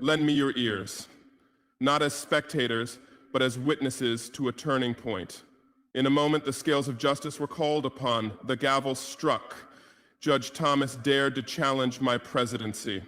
lend me your ears, not as spectators, but as witnesses to a turning point. In a moment, the scales of justice were called upon, the gavel struck. Judge Thomas dared to challenge my presidency.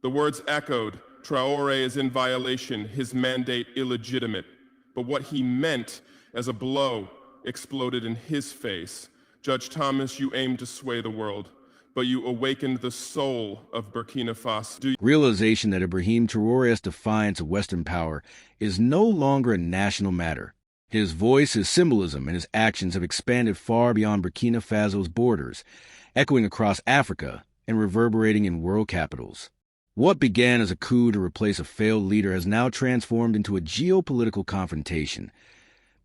The words echoed, Traoré is in violation, his mandate illegitimate. But what he meant as a blow exploded in his face. Judge Thomas, you aimed to sway the world, but you awakened the soul of Burkina Faso. Realization that Ibrahim Traoré's defiance of Western power is no longer a national matter. His voice, his symbolism, and his actions have expanded far beyond Burkina Faso's borders, echoing across Africa and reverberating in world capitals. What began as a coup to replace a failed leader has now transformed into a geopolitical confrontation,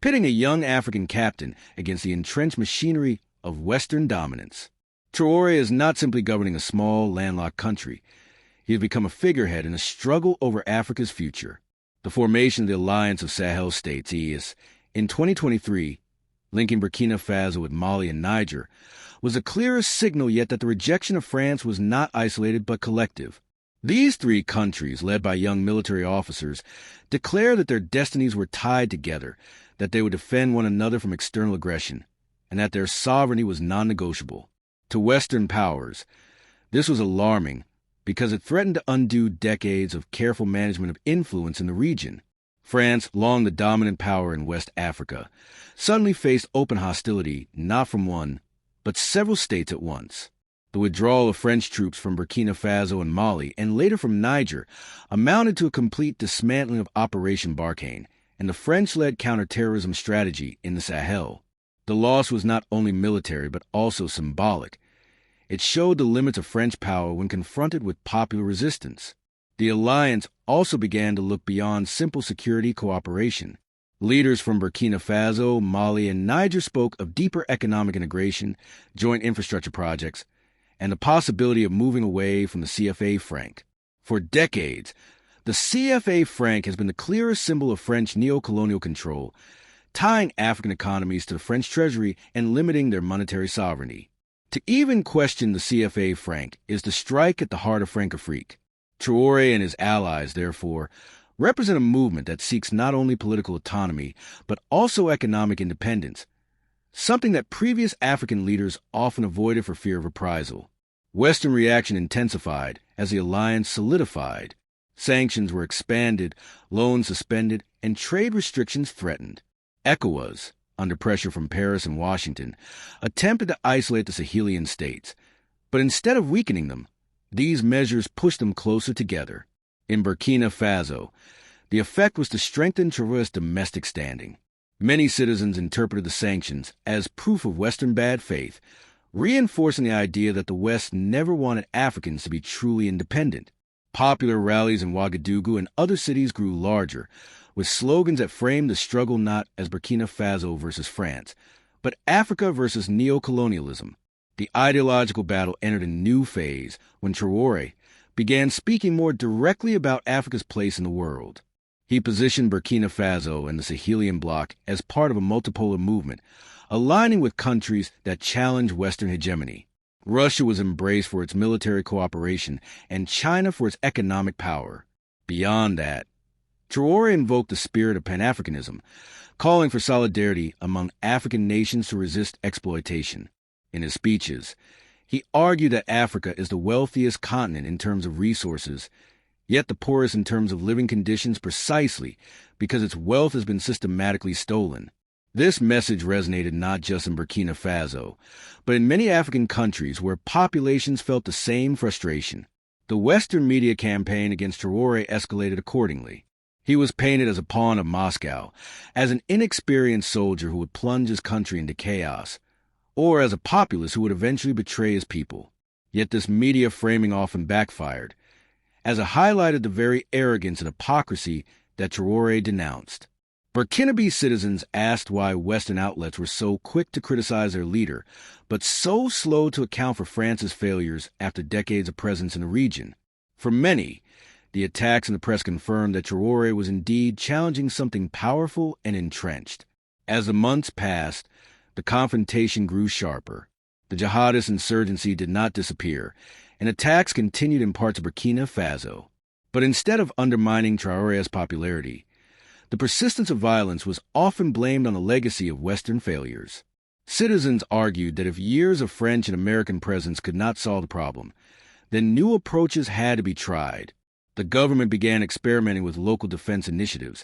pitting a young African captain against the entrenched machinery of Western dominance. Traoré is not simply governing a small, landlocked country. He has become a figurehead in a struggle over Africa's future. The formation of the Alliance of Sahel States, EAS, in 2023, linking Burkina Faso with Mali and Niger, was the clearest signal yet that the rejection of France was not isolated but collective. These three countries, led by young military officers, declared that their destinies were tied together, that they would defend one another from external aggression, and that their sovereignty was non-negotiable. To Western powers, this was alarming because it threatened to undo decades of careful management of influence in the region. France, long the dominant power in West Africa, suddenly faced open hostility not from one, but several states at once. The withdrawal of French troops from Burkina Faso and Mali, and later from Niger, amounted to a complete dismantling of Operation Barkhane and the French-led counterterrorism strategy in the Sahel. The loss was not only military but also symbolic. It showed the limits of French power when confronted with popular resistance. The alliance also began to look beyond simple security cooperation. Leaders from Burkina Faso, Mali, and Niger spoke of deeper economic integration, joint infrastructure projects, and the possibility of moving away from the CFA franc. For decades, the CFA franc has been the clearest symbol of French neo-colonial control, tying African economies to the French treasury and limiting their monetary sovereignty. To even question the CFA franc is to strike at the heart of Francafrique. Traoré and his allies, therefore, represent a movement that seeks not only political autonomy, but also economic independence, something that previous African leaders often avoided for fear of reprisal. Western reaction intensified as the alliance solidified. Sanctions were expanded, loans suspended, and trade restrictions threatened. ECOWAS, under pressure from Paris and Washington, attempted to isolate the Sahelian states, but instead of weakening them, these measures pushed them closer together. In Burkina Faso, the effect was to strengthen Traoré's domestic standing. Many citizens interpreted the sanctions as proof of Western bad faith, reinforcing the idea that the West never wanted Africans to be truly independent. Popular rallies in Ouagadougou and other cities grew larger, with slogans that framed the struggle not as Burkina Faso versus France, but Africa versus neo-colonialism. The ideological battle entered a new phase when Traoré began speaking more directly about Africa's place in the world. He positioned Burkina Faso and the Sahelian bloc as part of a multipolar movement, aligning with countries that challenge Western hegemony. Russia was embraced for its military cooperation and China for its economic power. Beyond that, Traoré invoked the spirit of Pan-Africanism, calling for solidarity among African nations to resist exploitation. In his speeches, he argued that Africa is the wealthiest continent in terms of resources, yet the poorest in terms of living conditions precisely because its wealth has been systematically stolen. This message resonated not just in Burkina Faso, but in many African countries where populations felt the same frustration. The Western media campaign against Traoré escalated accordingly. He was painted as a pawn of Moscow, as an inexperienced soldier who would plunge his country into chaos, or as a populist who would eventually betray his people. Yet this media framing often backfired, as it highlighted the very arrogance and hypocrisy that Traoré denounced. Burkinabe citizens asked why Western outlets were so quick to criticize their leader, but so slow to account for France's failures after decades of presence in the region. For many, the attacks in the press confirmed that Traoré was indeed challenging something powerful and entrenched. As the months passed, the confrontation grew sharper. The jihadist insurgency did not disappear, and attacks continued in parts of Burkina Faso. But instead of undermining Traoré's popularity, the persistence of violence was often blamed on the legacy of Western failures. Citizens argued that if years of French and American presence could not solve the problem, then new approaches had to be tried. The government began experimenting with local defense initiatives,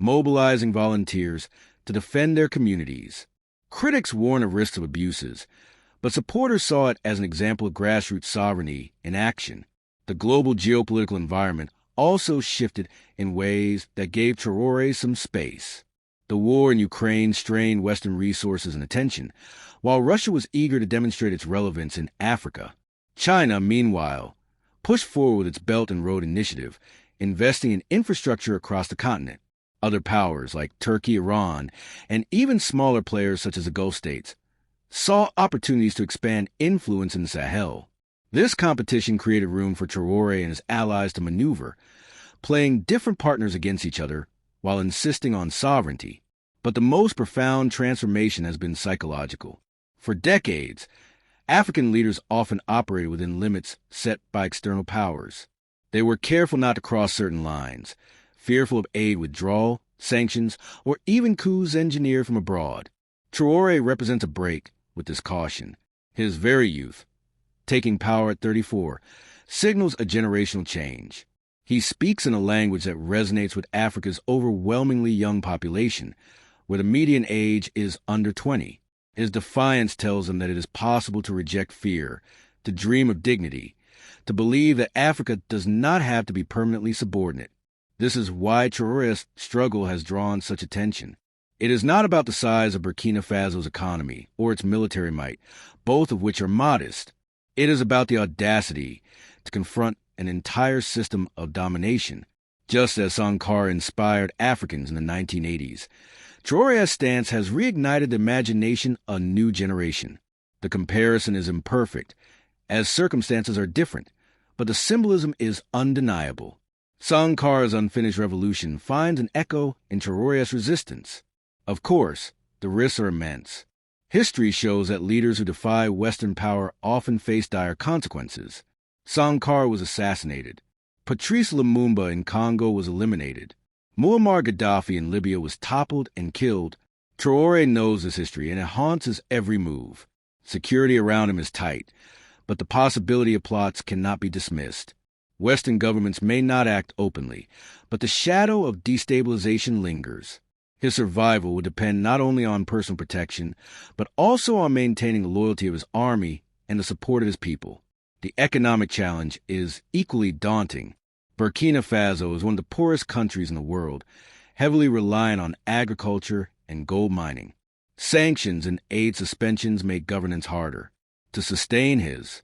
mobilizing volunteers to defend their communities. Critics warned of risks of abuses, but supporters saw it as an example of grassroots sovereignty in action. The global geopolitical environment also shifted in ways that gave Traoré some space. The war in Ukraine strained Western resources and attention, while Russia was eager to demonstrate its relevance in Africa. China, meanwhile, pushed forward with its Belt and Road Initiative, investing in infrastructure across the continent. Other powers like Turkey, Iran, and even smaller players such as the Gulf states saw opportunities to expand influence in the Sahel. This competition created room for Traoré and his allies to maneuver, playing different partners against each other while insisting on sovereignty. But the most profound transformation has been psychological. For decades, African leaders often operated within limits set by external powers. They were careful not to cross certain lines, fearful of aid withdrawal, sanctions, or even coups engineered from abroad. Traoré represents a break with this caution. His very youth, taking power at 34, signals a generational change. He speaks in a language that resonates with Africa's overwhelmingly young population, where the median age is under 20. His defiance tells them that it is possible to reject fear, to dream of dignity, to believe that Africa does not have to be permanently subordinate. This is why Traoré's struggle has drawn such attention. It is not about the size of Burkina Faso's economy or its military might, both of which are modest. It is about the audacity to confront an entire system of domination, just as Sankara inspired Africans in the 1980s. Traoré's stance has reignited the imagination of a new generation. The comparison is imperfect, as circumstances are different, but the symbolism is undeniable. Sankara's unfinished revolution finds an echo in Traoré's resistance. Of course, the risks are immense. History shows that leaders who defy Western power often face dire consequences. Sankara was assassinated. Patrice Lumumba in Congo was eliminated. Muammar Gaddafi in Libya was toppled and killed. Traoré knows this history, and it haunts his every move. Security around him is tight, but the possibility of plots cannot be dismissed. Western governments may not act openly, but the shadow of destabilization lingers. His survival would depend not only on personal protection, but also on maintaining the loyalty of his army and the support of his people. The economic challenge is equally daunting. Burkina Faso is one of the poorest countries in the world, heavily reliant on agriculture and gold mining. Sanctions and aid suspensions make governance harder. To sustain his